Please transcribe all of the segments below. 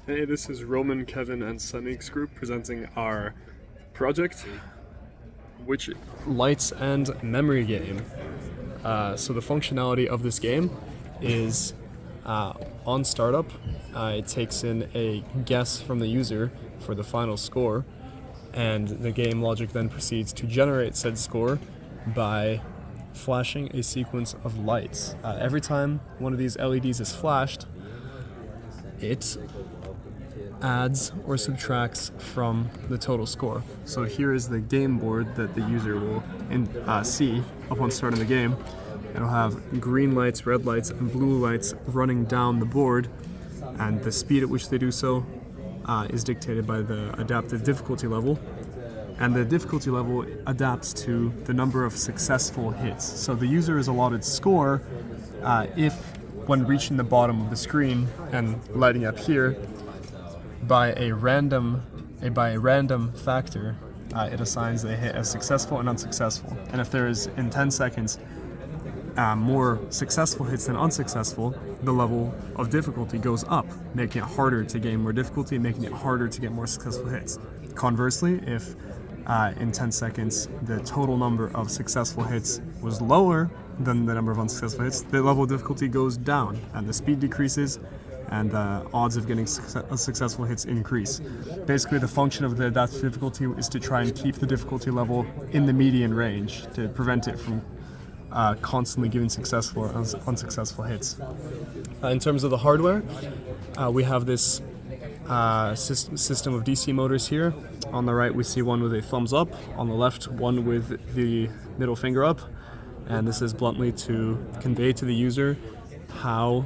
Hey, this is Roman, Kevin, and Sunny's group presenting our project, which lights and memory game. So the functionality of this game is on startup, it takes in a guess from the user for the final score, and the game logic then proceeds to generate said score by flashing a sequence of lights. Every time one of these LEDs is flashed, it adds or subtracts from the total score. So here is the game board that the user will see upon starting the game. It'll have green lights, red lights, and blue lights running down the board, and the speed at which they do so is dictated by the adaptive difficulty level, and the difficulty level adapts to the number of successful hits. So the user is allotted score if, when reaching the bottom of the screen and lighting up here, by a random factor, it assigns a hit as successful and unsuccessful. And if there is, in 10 seconds, more successful hits than unsuccessful, the level of difficulty goes up, making it harder to gain more difficulty, making it harder to get more successful hits. Conversely, if in 10 seconds the total number of successful hits was lower than the number of unsuccessful hits, the level of difficulty goes down and the speed decreases, and the odds of getting successful hits increase. Basically, the function of the adaptive difficulty is to try and keep the difficulty level in the median range to prevent it from constantly giving successful or unsuccessful hits. In terms of the hardware, we have this system of DC motors here. On the right, we see one with a thumbs up. On the left, one with the middle finger up. And this is bluntly to convey to the user how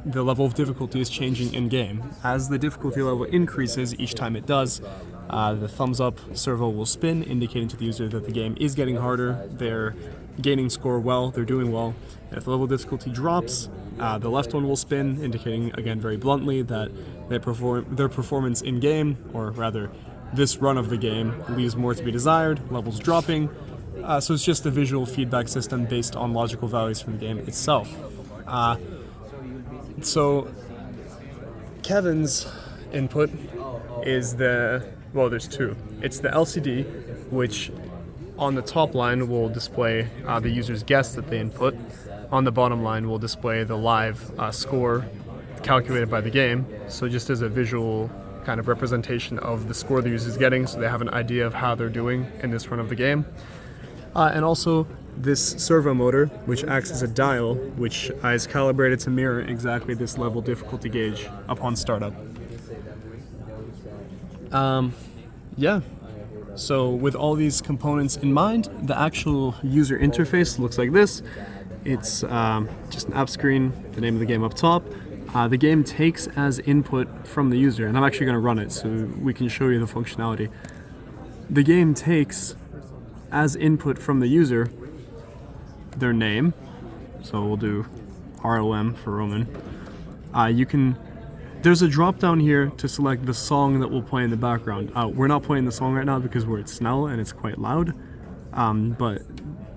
the level of difficulty is changing in-game. As the difficulty level increases each time it does, the thumbs up servo will spin, indicating to the user that the game is getting harder, they're gaining score well, they're doing well. And if the level of difficulty drops, the left one will spin, indicating, again very bluntly, that their performance in-game, or rather this run of the game, leaves more to be desired, levels dropping. So it's just a visual feedback system based on logical values from the game itself. So Kevin's input is there's two. It's the LCD, which on the top line will display the user's guess that they input. On the bottom line will display the live score calculated by the game. So just as a visual kind of representation of the score the user is getting, so they have an idea of how they're doing in this run of the game. And also this servo motor, which acts as a dial, which is calibrated to mirror exactly this level difficulty gauge upon startup. So with all these components in mind, the actual user interface looks like this. It's just an app screen, the name of the game up top. The game takes as input from the user, and I'm actually going to run it so we can show you the functionality. The game takes as input from the user their name, so we'll do ROM for Roman. There's a drop down here to select the song that will play in the background. We're not playing the song right now because we're at Snell and it's quite loud, but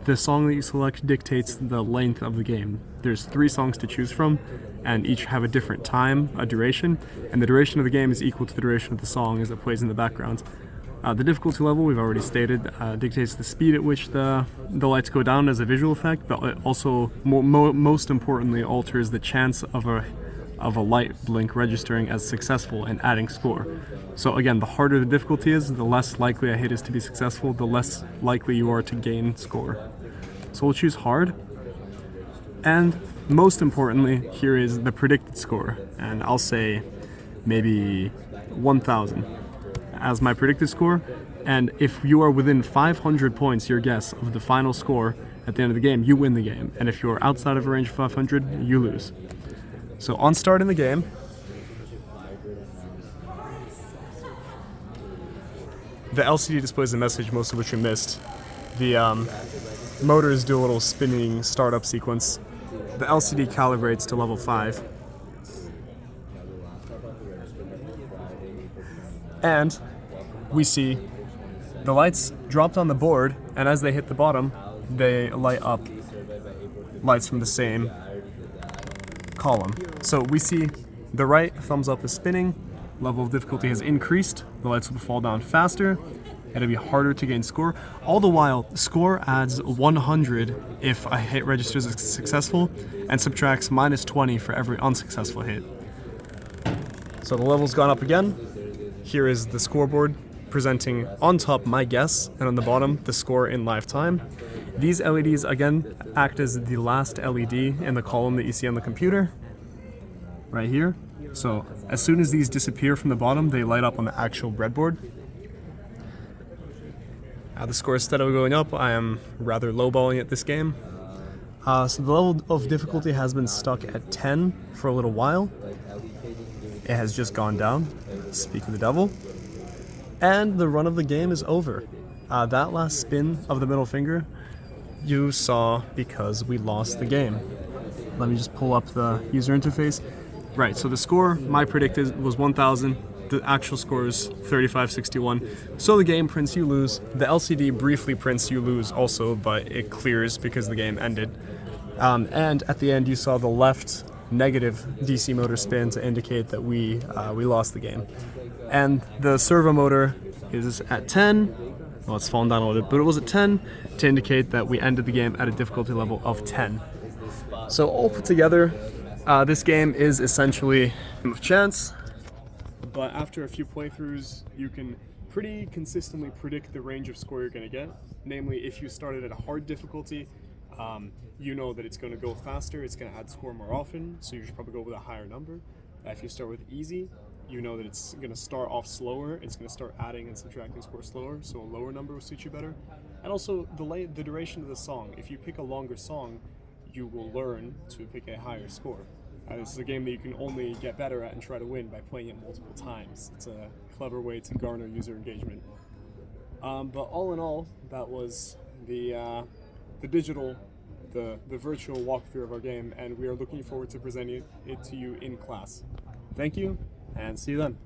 the song that you select dictates the length of the game. There's 3 songs to choose from, and each have a different time, a duration, and the duration of the game is equal to the duration of the song as it plays in the background. The difficulty level, we've already stated, dictates the speed at which the lights go down as a visual effect, but it also, most importantly, alters the chance of a light blink registering as successful and adding score. So again, the harder the difficulty is, the less likely a hit is to be successful, the less likely you are to gain score. So we'll choose hard. And most importantly, here is the predicted score. And I'll say maybe 1,000 as my predicted score. And if you are within 500 points, your guess of the final score at the end of the game, you win the game. And if you're outside of a range of 500, you lose. So on starting the game, the LCD displays a message, most of which you missed. The motors do a little spinning startup sequence. The LCD calibrates to level 5. And we see the lights dropped on the board, and as they hit the bottom, they light up lights from the same column. So we see the right thumbs up is spinning, level of difficulty has increased, the lights will fall down faster, it'll be harder to gain score. All the while, score adds 100 if a hit registers as successful and subtracts -20 for every unsuccessful hit. So the level's gone up again. Here is the scoreboard presenting on top my guess and on the bottom the score in live time. These LEDs again act as the last LED in the column that you see on the computer right here. So as soon as these disappear from the bottom, they light up on the actual breadboard. The score is steadily going up. I am rather lowballing at this game. So the level of difficulty has been stuck at 10 for a little while. It has just gone down, speak of the devil. And the run of the game is over. That last spin of the middle finger you saw because we lost the game. Let me just pull up the user interface. Right, so the score, my predicted, was 1,000. The actual score is 3561. So the game prints you lose. The LCD briefly prints you lose also, but it clears because the game ended. And at the end you saw the left negative DC motor spin to indicate that we lost the game. And the servo motor is at 10. Well, it's fallen down a little bit, but it was at 10 to indicate that we ended the game at a difficulty level of 10. So all put together, this game is essentially a game of chance. But after a few playthroughs, you can pretty consistently predict the range of score you're going to get. Namely, if you started at a hard difficulty, you know that it's going to go faster, it's going to add score more often, so you should probably go with a higher number. If you start with easy, you know that it's going to start off slower, it's going to start adding and subtracting score slower, so a lower number will suit you better. And also the duration of the song. If you pick a longer song, you will learn to pick a higher score. This is a game that you can only get better at and try to win by playing it multiple times. It's a clever way to garner user engagement. But all in all, that was the virtual walkthrough of our game, and we are looking forward to presenting it to you in class. Thank you, and see you then.